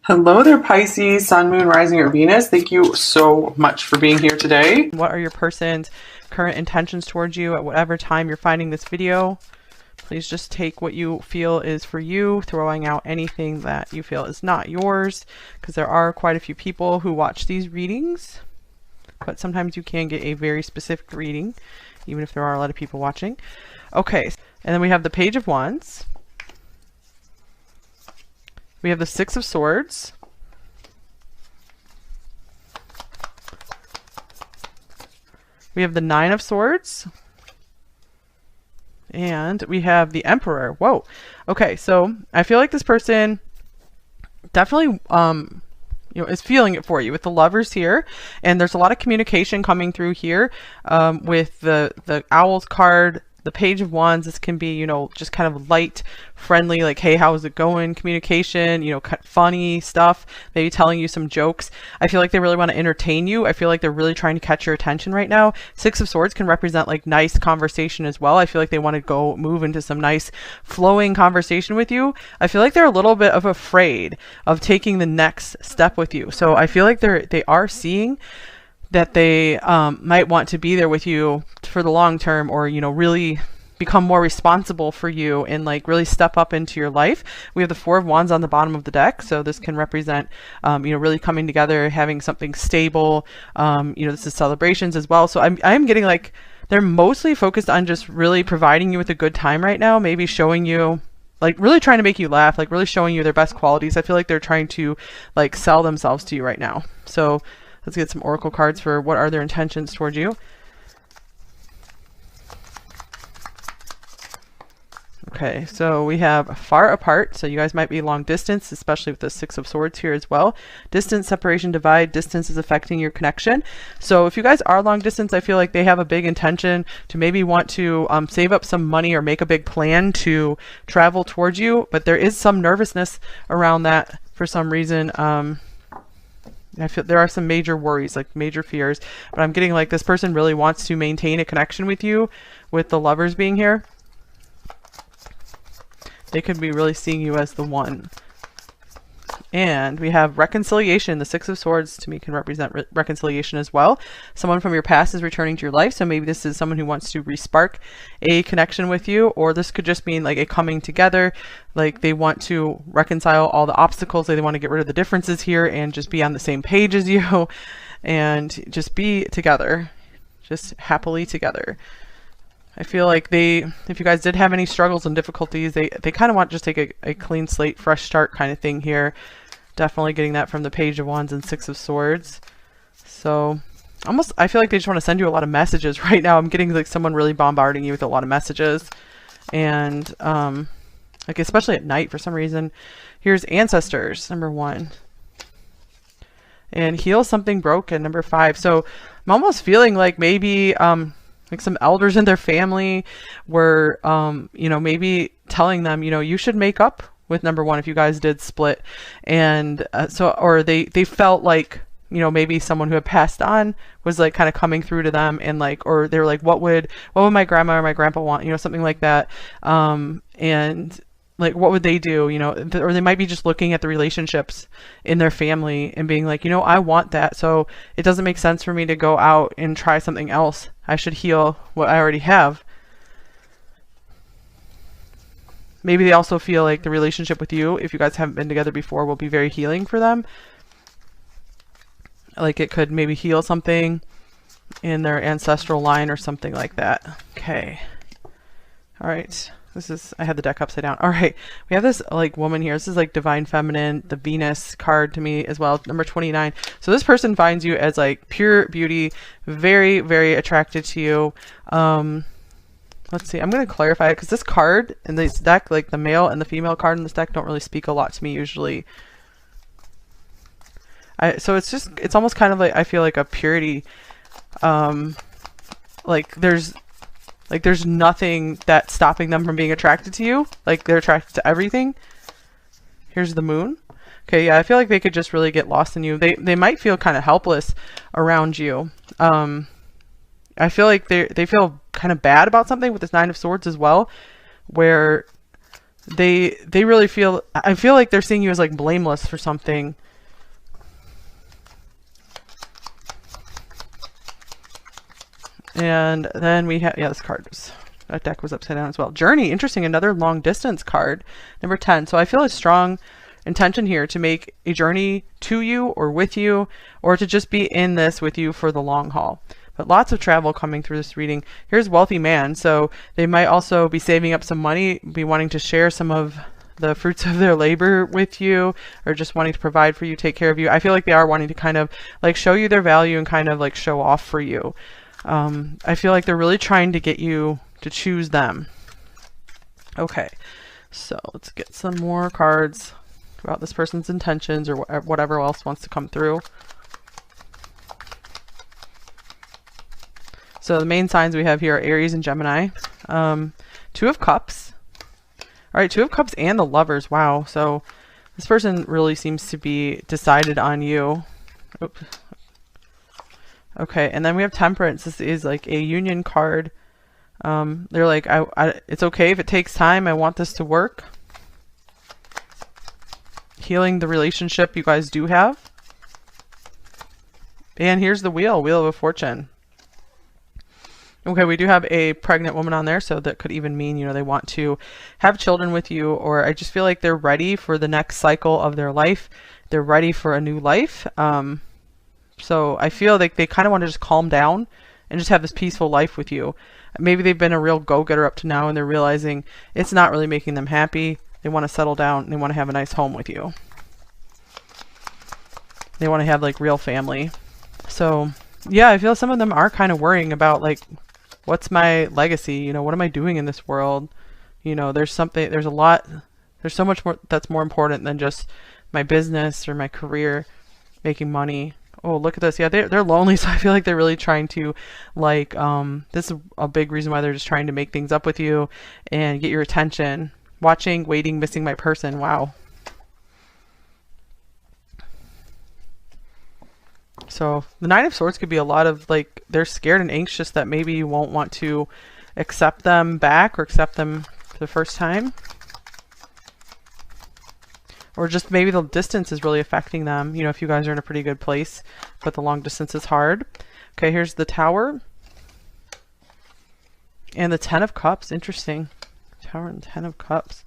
Hello there, Pisces, Sun, Moon, Rising, or Venus. Thank you so much for being here today. What are your person's current intentions towards you at whatever time you're finding this video? Please just take what you feel is for you, throwing out anything that you feel is not yours, because there are quite a few people who watch these readings, but sometimes you can get a very specific reading, even if there are a lot of people watching. Okay, and then we have the Page of Wands. We have the Six of Swords. We have the Nine of Swords. And we have the Emperor. Whoa. Okay, so I feel like this person definitely is feeling it for you with the Lovers here, and there's a lot of communication coming through here with the Owls card, the Page of Wands. This can be, just kind of light, friendly, like, hey, how's it going? Communication, funny stuff, maybe telling you some jokes. I feel like they really want to entertain you. I feel like they're really trying to catch your attention right now. Six of Swords can represent like nice conversation as well. I feel like they want to move into some nice flowing conversation with you. I feel like they're a little bit afraid of taking the next step with you. So I feel like they are seeing that they might want to be there with you for the long term, or really become more responsible for you and like really step up into your life. We have the Four of Wands on the bottom of the deck, so this can represent really coming together, having something stable. This is celebrations as well. So I'm getting like they're mostly focused on just really providing you with a good time right now, maybe showing you, like, really trying to make you laugh, like really showing you their best qualities. I feel like they're trying to like sell themselves to you right now. So let's get some oracle cards for what are their intentions towards you. Okay, so we have far apart. So you guys might be long distance, especially with the Six of Swords here as well. Distance, separation, divide. Distance is affecting your connection. So if you guys are long distance, I feel like they have a big intention to maybe want to save up some money or make a big plan to travel towards you. But there is some nervousness around that for some reason. I feel there are some major worries, like major fears, but I'm getting like this person really wants to maintain a connection with you, with the Lovers being here. They could be really seeing you as the one. And we have reconciliation. The Six of Swords to me can represent reconciliation as well. Someone from your past is returning to your life. So maybe this is someone who wants to respark a connection with you, or this could just mean like a coming together. Like they want to reconcile all the obstacles. They want to get rid of the differences here and just be on the same page as you and just be together, just happily together. I feel like if you guys did have any struggles and difficulties, they kind of want to just take a clean slate, fresh start kind of thing here. Definitely getting that from the Page of Wands and Six of Swords. So almost, I feel like they just want to send you a lot of messages right now. I'm getting like someone really bombarding you with a lot of messages. And like especially at night for some reason. Here's Ancestors, number 1. And Heal Something Broken, number 5. So I'm almost feeling like maybe like some elders in their family were, maybe telling them, you should make up with number 1 if you guys did split. And or they felt like, maybe someone who had passed on was like kind of coming through to them, and like, or they were like, what would my grandma or my grandpa want, something like that. And like, what would they do, or they might be just looking at the relationships in their family and being like, I want that. So it doesn't make sense for me to go out and try something else. I should heal what I already have. Maybe they also feel like the relationship with you, if you guys haven't been together before, will be very healing for them. Like it could maybe heal something in their ancestral line or something like that. Okay. All right. I had the deck upside down. All right. We have this like woman here. This is like Divine Feminine, the Venus card to me as well, number 29. So this person finds you as like pure beauty, very, very attracted to you. Let's see. I'm going to clarify it because this card in this deck, like the male and the female card in this deck, don't really speak a lot to me usually. So it's almost kind of like, I feel like a purity. Like there's nothing that's stopping them from being attracted to you. Like they're attracted to everything. Here's the Moon. Okay, yeah, I feel like they could just really get lost in you. They might feel kind of helpless around you. I feel like they feel kind of bad about something with this Nine of Swords as well, where they really feel, I feel like they're seeing you as like blameless for something. And then we have, yeah, this card was, that deck was upside down as well. Journey, interesting, another long distance card, number 10. So I feel a strong intention here to make a journey to you or with you, or to just be in this with you for the long haul. But lots of travel coming through this reading. Here's wealthy man. So they might also be saving up some money, be wanting to share some of the fruits of their labor with you, or just wanting to provide for you, take care of you. I feel like they are wanting to kind of like show you their value and kind of like show off for you. I feel like they're really trying to get you to choose them. Okay, so let's get some more cards about this person's intentions or whatever else wants to come through. So the main signs we have here are Aries and Gemini. Two of Cups. All right, Two of Cups and the Lovers. Wow. So this person really seems to be decided on you. Oops. Okay, and then we have Temperance. This is like a union card. They're like, it's okay if it takes time. I want this to work. Healing the relationship you guys do have. And here's the Wheel of Fortune. Okay, we do have a pregnant woman on there, so that could even mean, you know, they want to have children with you, or I just feel like they're ready for the next cycle of their life. They're ready for a new life. So I feel like they kind of want to just calm down and just have this peaceful life with you. Maybe they've been a real go-getter up to now and they're realizing it's not really making them happy. They want to settle down and they want to have a nice home with you. They want to have like real family. So yeah, I feel some of them are kind of worrying about like, what's my legacy? You know, what am I doing in this world? You know, there's so much more that's more important than just my business or my career, making money. Oh, look at this. Yeah, they're lonely, so I feel like they're really trying to, like, this is a big reason why they're just trying to make things up with you and get your attention. Watching, waiting, missing my person. Wow. So the Nine of Swords could be a lot of, like, they're scared and anxious that maybe you won't want to accept them back or accept them for the first time. Or just maybe the distance is really affecting them. You know, if you guys are in a pretty good place, but the long distance is hard. Okay, here's the Tower. And the Ten of Cups. Interesting. Tower and Ten of Cups.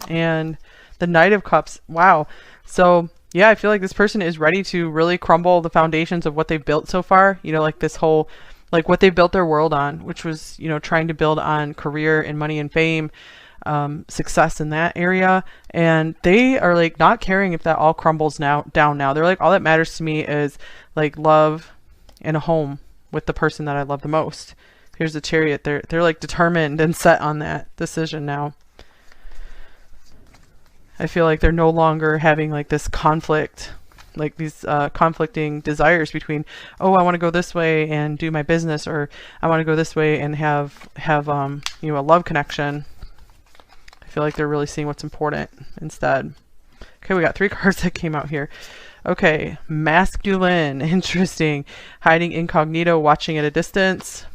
And the Knight of Cups. Wow. So, yeah, I feel like this person is ready to really crumble the foundations of what they've built so far. You know, like this whole, like what they built their world on, which was, you know, trying to build on career and money and fame, success in that area. And they are like not caring if that all crumbles down now. They're like, all that matters to me is like love and a home with the person that I love the most. Here's the Chariot. They're like determined and set on that decision now. I feel like they're no longer having like this conflict, like these conflicting desires between, oh, I want to go this way and do my business, or I want to go this way and have you know, a love connection. I feel like they're really seeing what's important instead. Okay, we got 3 cards that came out here. Okay, Masculine, interesting. Hiding incognito, watching at a distance.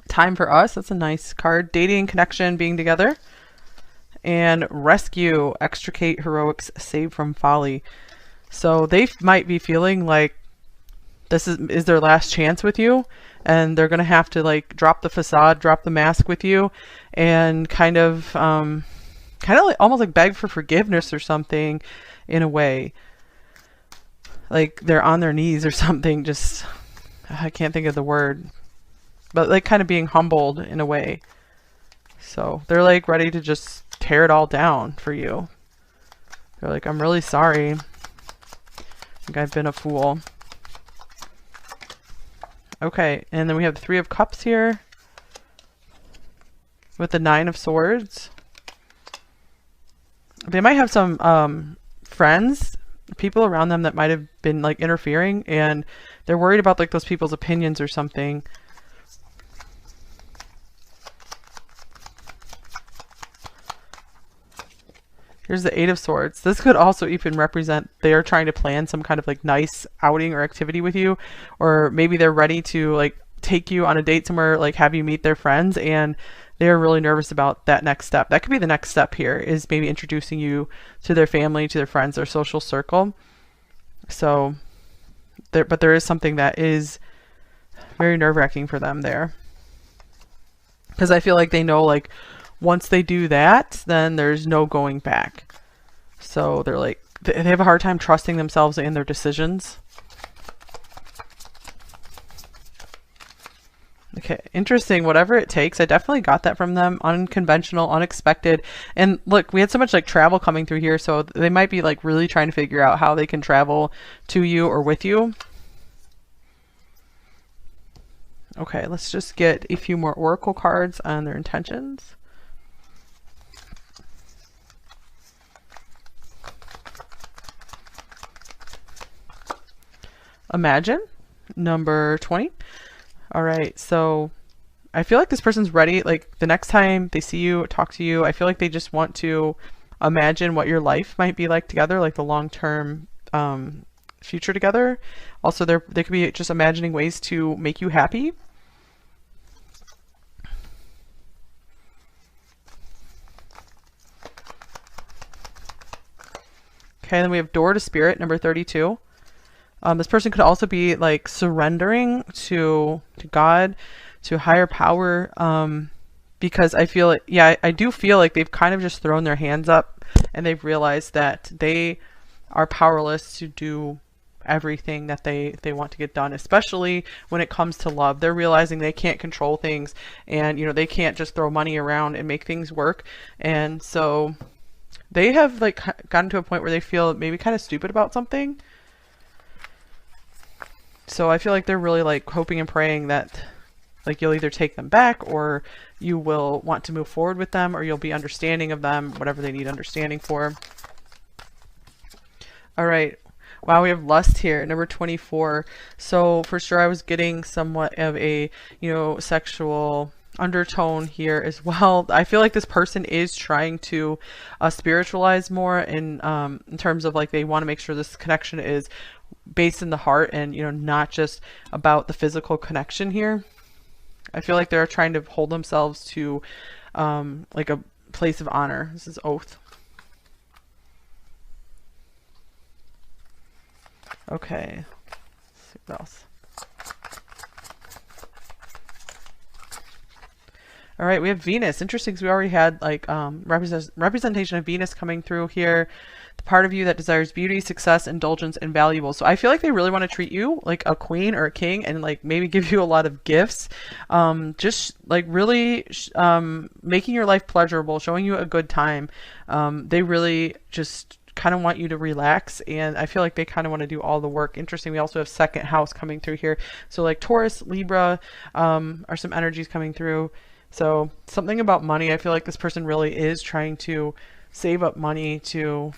Time for us, that's a nice card. Dating, connection, being together. And Rescue, extricate, heroics, save from folly. So they might be feeling like this is their last chance with you, and they're gonna have to like drop the facade, drop the mask with you, and kind of like almost like beg for forgiveness or something, in a way. Like they're on their knees or something. Just, I can't think of the word, but like kind of being humbled in a way. So they're like ready to just tear it all down for you. They're like, I'm really sorry. I think I've been a fool. Okay, and then we have the 3 of Cups here with the 9 of Swords. They might have some friends, people around them that might have been like interfering, and they're worried about like those people's opinions or something. Here's the 8 of Swords. This could also even represent they're trying to plan some kind of like nice outing or activity with you, or maybe they're ready to like take you on a date somewhere, like have you meet their friends, and they're really nervous about that next step. That could be the next step here, is maybe introducing you to their family, to their friends, their social circle. So but there is something that is very nerve-wracking for them there, because I feel like they know, like, once they do that, then there's no going back. So they're like, they have a hard time trusting themselves and their decisions. Okay, interesting. Whatever it takes. I definitely got that from them. Unconventional, unexpected. And look, we had so much like travel coming through here, so they might be like really trying to figure out how they can travel to you or with you. Okay, let's just get a few more oracle cards on their intentions. Imagine, number 20. All right, so I feel like this person's ready. Like the next time they see you, talk to you, I feel like they just want to imagine what your life might be like together, like the long-term future together. Also, they could be just imagining ways to make you happy. Okay, then we have door to spirit, number 32. This person could also be like surrendering to God, to higher power, because I feel like, yeah, I do feel like they've kind of just thrown their hands up and they've realized that they are powerless to do everything that they want to get done, especially when it comes to love. They're realizing they can't control things, and they can't just throw money around and make things work. And so they have like gotten to a point where they feel maybe kind of stupid about something. So I feel like they're really like hoping and praying that like you'll either take them back, or you will want to move forward with them, or you'll be understanding of them, whatever they need understanding for. All right. Wow, we have lust here, number 24. So for sure I was getting somewhat of a, sexual undertone here as well. I feel like this person is trying to spiritualize more in terms of like they want to make sure this connection is based in the heart and not just about the physical connection here. I feel like they're trying to hold themselves to like a place of honor. This is oath. Okay, let's see what else. All right, we have Venus. Interesting, because we already had like representation of Venus coming through here. The part of you that desires beauty, success, indulgence, and valuable. So I feel like they really want to treat you like a queen or a king, and like maybe give you a lot of gifts. Just like really making your life pleasurable, showing you a good time. They really just kind of want you to relax, and I feel like they kind of want to do all the work. Interesting, we also have second house coming through here. So like Taurus, Libra are some energies coming through. So something about money. I feel like this person really is trying to save up money to,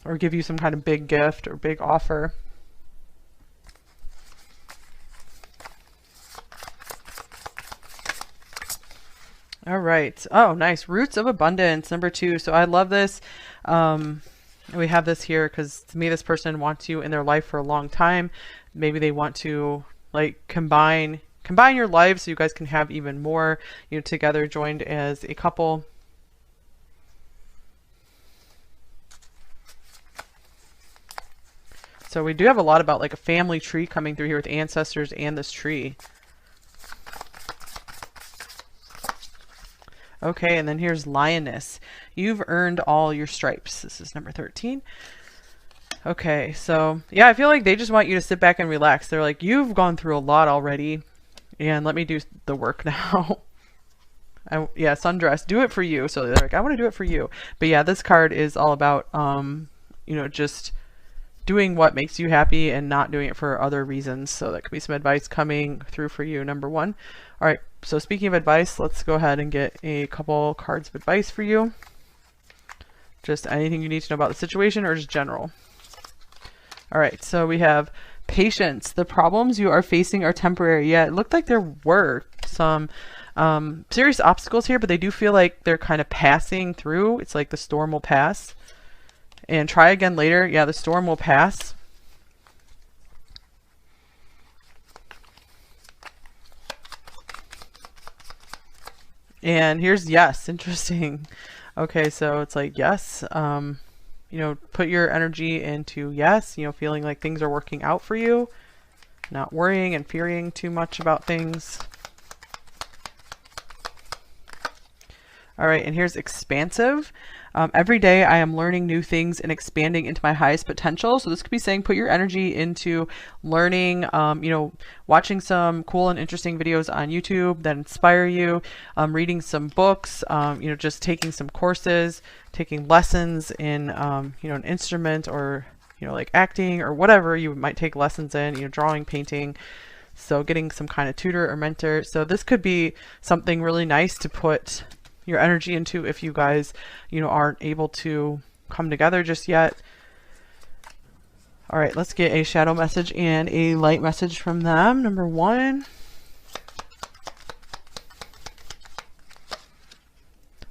or give you some kind of big gift or big offer. All right. Oh, nice. Roots of abundance, number 2. So I love this. We have this here because to me, this person wants you in their life for a long time. Maybe they want to like combine your lives so you guys can have even more, together, joined as a couple. So we do have a lot about like a family tree coming through here with ancestors and this tree. Okay, and then here's Lioness. You've earned all your stripes. This is number 13. Okay, so yeah, I feel like they just want you to sit back and relax. They're like, you've gone through a lot already, and let me do the work now. Yeah, sundress, do it for you. So they're like, I want to do it for you. But yeah, this card is all about, just doing what makes you happy and not doing it for other reasons. So that could be some advice coming through for you, number 1. All right, so speaking of advice, let's go ahead and get a couple cards of advice for you. Just anything you need to know about the situation, or just general. All right, so we have patience. The problems you are facing are temporary. Yeah, it looked like there were some serious obstacles here, but they do feel like they're kind of passing through. It's like the storm will pass. And try again later. Yeah, the storm will pass. And here's yes. Interesting. Okay, so it's like yes. You know, put your energy into yes, you know, feeling like things are working out for you, not worrying and fearing too much about things. All right, and here's expansive. Every day I am learning new things and expanding into my highest potential. So this could be saying put your energy into learning, you know, watching some cool and interesting videos on YouTube that inspire you, reading some books, you know, just taking some courses, taking lessons in, you know, an instrument or, you know, like acting or whatever you might take lessons in, you know, drawing, painting. So getting some kind of tutor or mentor. So this could be something really nice to put your energy into if you guys, you know, aren't able to come together just yet. All right, let's get a shadow message and a light message from them. Number 1.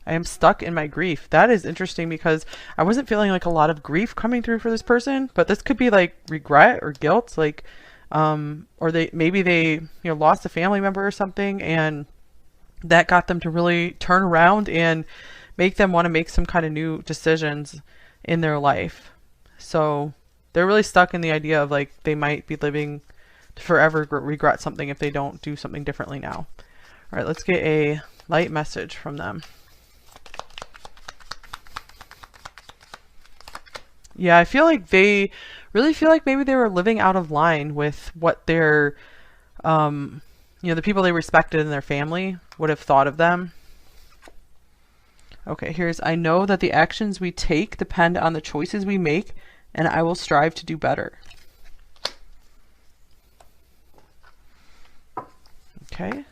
I am stuck in my grief. That is interesting because I wasn't feeling like a lot of grief coming through for this person, but this could be like regret or guilt, like, or maybe they, you know, lost a family member or something, and that got them to really turn around and make them want to make some kind of new decisions in their life. So they're really stuck in the idea of like they might be living to forever regret something if they don't do something differently now. All right, let's get a light message from them. Yeah, I feel like they really feel like maybe they were living out of line with what their, you know, the people they respected in their family would have thought of them. Okay, here's, I know that the actions we take depend on the choices we make, and I will strive to do better. Okay.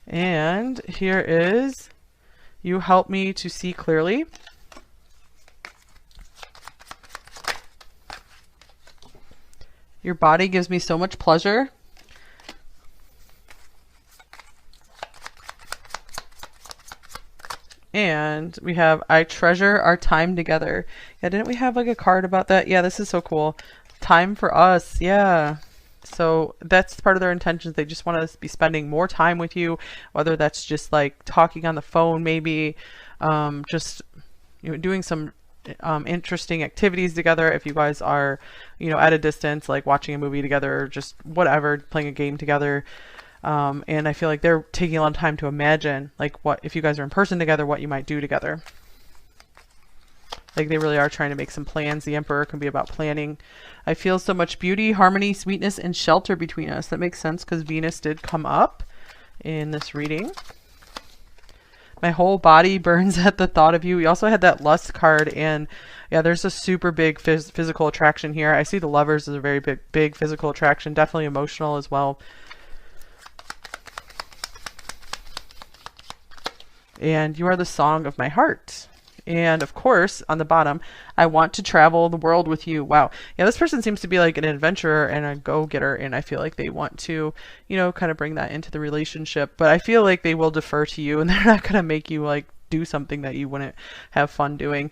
And here is, you help me to see clearly. Your body gives me so much pleasure. And we have, I treasure our time together. Yeah, didn't we have like a card about that? Yeah, this is so cool. Time for us. Yeah. So that's part of their intentions. They just want to be spending more time with you, whether that's just like talking on the phone, maybe just, you know, doing some interesting activities together. If you guys are, you know, at a distance, like watching a movie together or just whatever, playing a game together. And I feel like they're taking a lot of time to imagine, like, what if you guys are in person together, what you might do together. Like they really are trying to make some plans. The Emperor can be about planning. I feel so much beauty, harmony, sweetness, and shelter between us. That makes sense because Venus did come up in this reading. My whole body burns at the thought of you. We also had that lust card, and yeah, there's a super big physical attraction here. I see the Lovers as a very big physical attraction, definitely emotional as well. And you are the song of my heart. And of course, on the bottom, I want to travel the world with you. Wow. Yeah, this person seems to be like an adventurer and a go-getter, and I feel like they want to, you know, kind of bring that into the relationship. But I feel like they will defer to you, and they're not going to make you like do something that you wouldn't have fun doing.